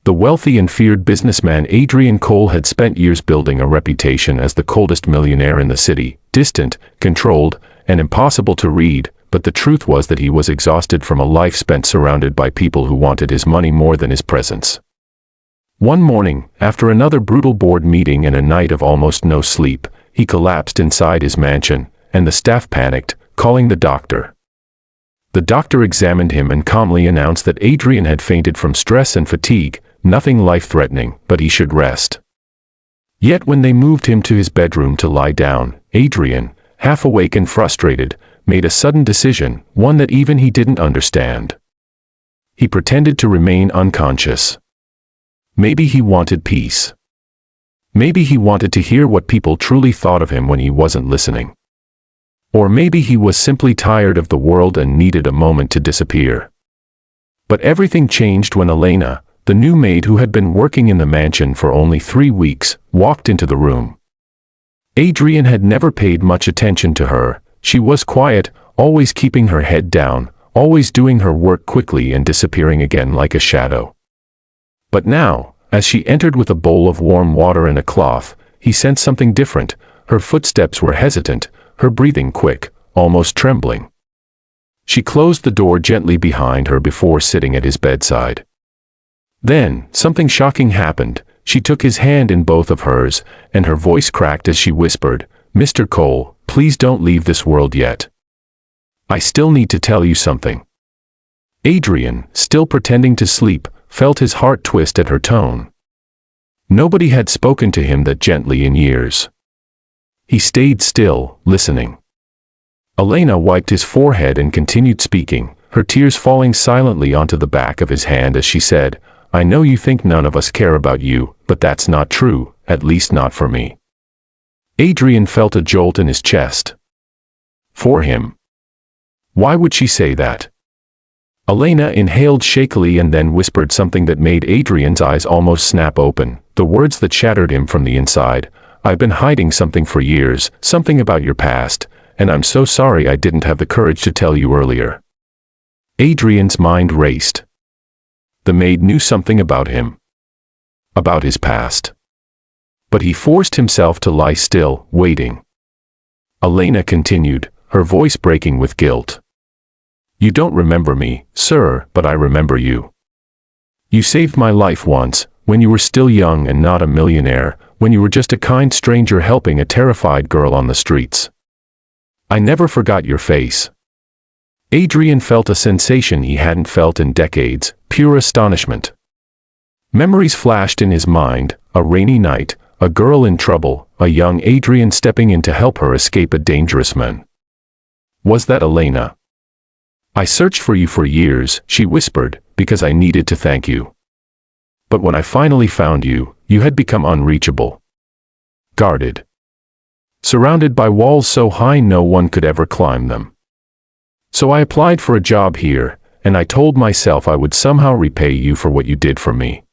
The wealthy and feared businessman Adrian Cole had spent years building a reputation as the coldest millionaire in the city, distant, controlled, and impossible to read, but the truth was that he was exhausted from a life spent surrounded by people who wanted his money more than his presence. One morning, after another brutal board meeting and a night of almost no sleep, he collapsed inside his mansion, and the staff panicked, calling the doctor. The doctor examined him and calmly announced that Adrian had fainted from stress and fatigue, nothing life-threatening, but he should rest. Yet when they moved him to his bedroom to lie down, Adrian, half awake and frustrated, made a sudden decision, one that even he didn't understand. He pretended to remain unconscious. Maybe he wanted peace. Maybe he wanted to hear what people truly thought of him when he wasn't listening. Or maybe he was simply tired of the world and needed a moment to disappear. But everything changed when Elena, the new maid who had been working in the mansion for only 3 weeks, walked into the room. Adrian had never paid much attention to her. She was quiet, always keeping her head down, always doing her work quickly and disappearing again like a shadow. But now, as she entered with a bowl of warm water and a cloth, he sensed something different. Her footsteps were hesitant, her breathing quick, almost trembling. She closed the door gently behind her before sitting at his bedside. Then, something shocking happened. She took his hand in both of hers, and her voice cracked as she whispered, "Mr. Cole, please don't leave this world yet. I still need to tell you something." Adrian, still pretending to sleep, felt his heart twist at her tone. Nobody had spoken to him that gently in years. He stayed still, listening. Elena wiped his forehead and continued speaking, her tears falling silently onto the back of his hand as she said, "I know you think none of us care about you, but that's not true, at least not for me." Adrian felt a jolt in his chest. For him. Why would she say that? Elena inhaled shakily and then whispered something that made Adrian's eyes almost snap open, the words that shattered him from the inside. "I've been hiding something for years, something about your past, and I'm so sorry I didn't have the courage to tell you earlier." Adrian's mind raced. The maid knew something about him. About his past. But he forced himself to lie still, waiting. Elena continued, her voice breaking with guilt. "You don't remember me, sir, but I remember you. You saved my life once, when you were still young and not a millionaire, when you were just a kind stranger helping a terrified girl on the streets. I never forgot your face." Adrian felt a sensation he hadn't felt in decades, pure astonishment. Memories flashed in his mind, a rainy night, a girl in trouble, a young Adrian stepping in to help her escape a dangerous man. Was that Elena? "I searched for you for years," she whispered, "because I needed to thank you. But when I finally found you, you had become unreachable. Guarded. Surrounded by walls so high no one could ever climb them. So I applied for a job here, and I told myself I would somehow repay you for what you did for me.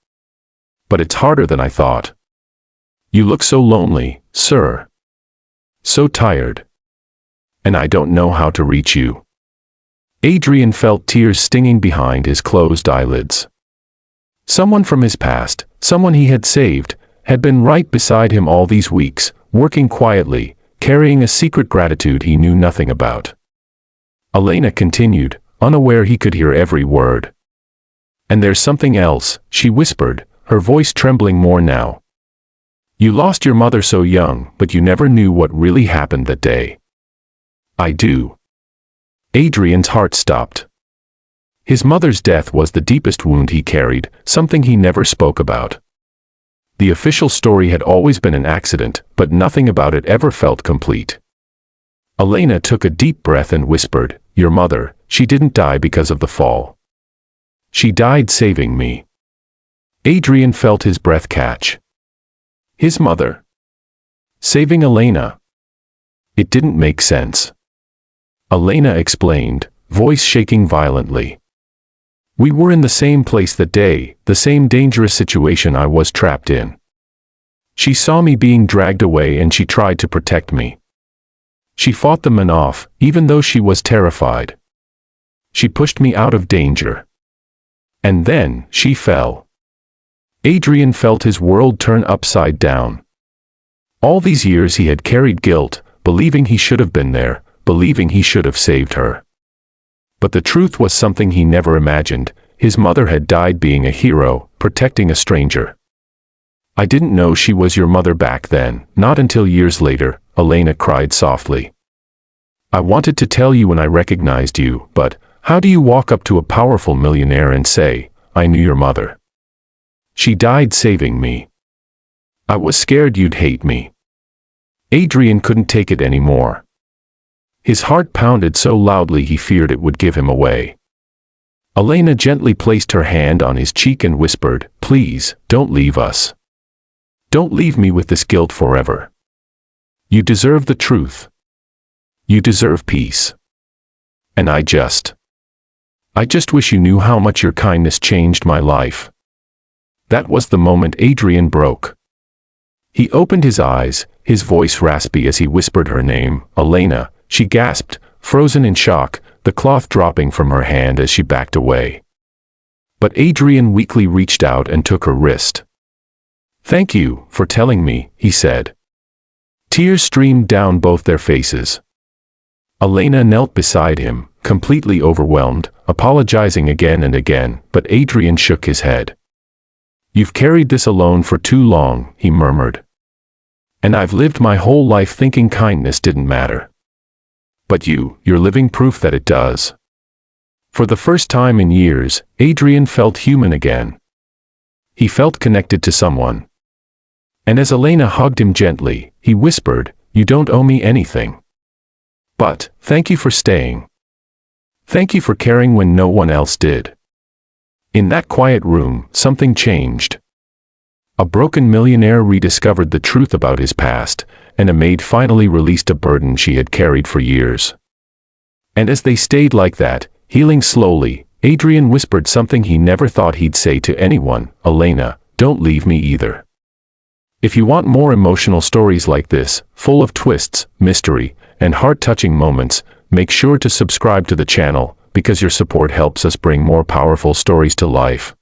But it's harder than I thought. You look so lonely, sir. So tired. And I don't know how to reach you." Adrian felt tears stinging behind his closed eyelids. Someone from his past, someone he had saved, had been right beside him all these weeks, working quietly, carrying a secret gratitude he knew nothing about. Elena continued, unaware he could hear every word. "And there's something else," she whispered, her voice trembling more now. "You lost your mother so young, but you never knew what really happened that day." "I do." Adrian's heart stopped. His mother's death was the deepest wound he carried, something he never spoke about. The official story had always been an accident, but nothing about it ever felt complete. Elena took a deep breath and whispered, "Your mother, she didn't die because of the fall. She died saving me." Adrian felt his breath catch. His mother. Saving Elena. It didn't make sense. Elena explained, voice shaking violently. "We were in the same place that day, the same dangerous situation I was trapped in. She saw me being dragged away and she tried to protect me. She fought the men off, even though she was terrified. She pushed me out of danger. And then, she fell. Adrian felt his world turn upside down. All these years he had carried guilt, believing he should have been there, believing he should have saved her. But the truth was something he never imagined. His mother had died being a hero, protecting a stranger. "I didn't know she was your mother back then, not until years later," Elena cried softly. "I wanted to tell you when I recognized you, but how do you walk up to a powerful millionaire and say, 'I knew your mother. She died saving me. I was scared you'd hate me.'" Adrian couldn't take it anymore. His heart pounded so loudly he feared it would give him away. Elena gently placed her hand on his cheek and whispered, "Please, don't leave us. Don't leave me with this guilt forever. You deserve the truth. You deserve peace. And I just wish you knew how much your kindness changed my life." That was the moment Adrian broke. He opened his eyes, his voice raspy as he whispered her name, "Elena," she gasped, frozen in shock, the cloth dropping from her hand as she backed away. But Adrian weakly reached out and took her wrist. "Thank you for telling me," he said. Tears streamed down both their faces. Elena knelt beside him, completely overwhelmed, apologizing again and again, but Adrian shook his head. "You've carried this alone for too long," he murmured. "And I've lived my whole life thinking kindness didn't matter. But you're living proof that it does." For the first time in years, Adrian felt human again. He felt connected to someone. And as Elena hugged him gently, he whispered, "You don't owe me anything. But, thank you for staying. Thank you for caring when no one else did." In that quiet room, something changed. A broken millionaire rediscovered the truth about his past, and a maid finally released a burden she had carried for years. And as they stayed like that, healing slowly, Adrian whispered something he never thought he'd say to anyone, "Elena, don't leave me either." If you want more emotional stories like this, full of twists, mystery, and heart-touching moments, make sure to subscribe to the channel, because your support helps us bring more powerful stories to life.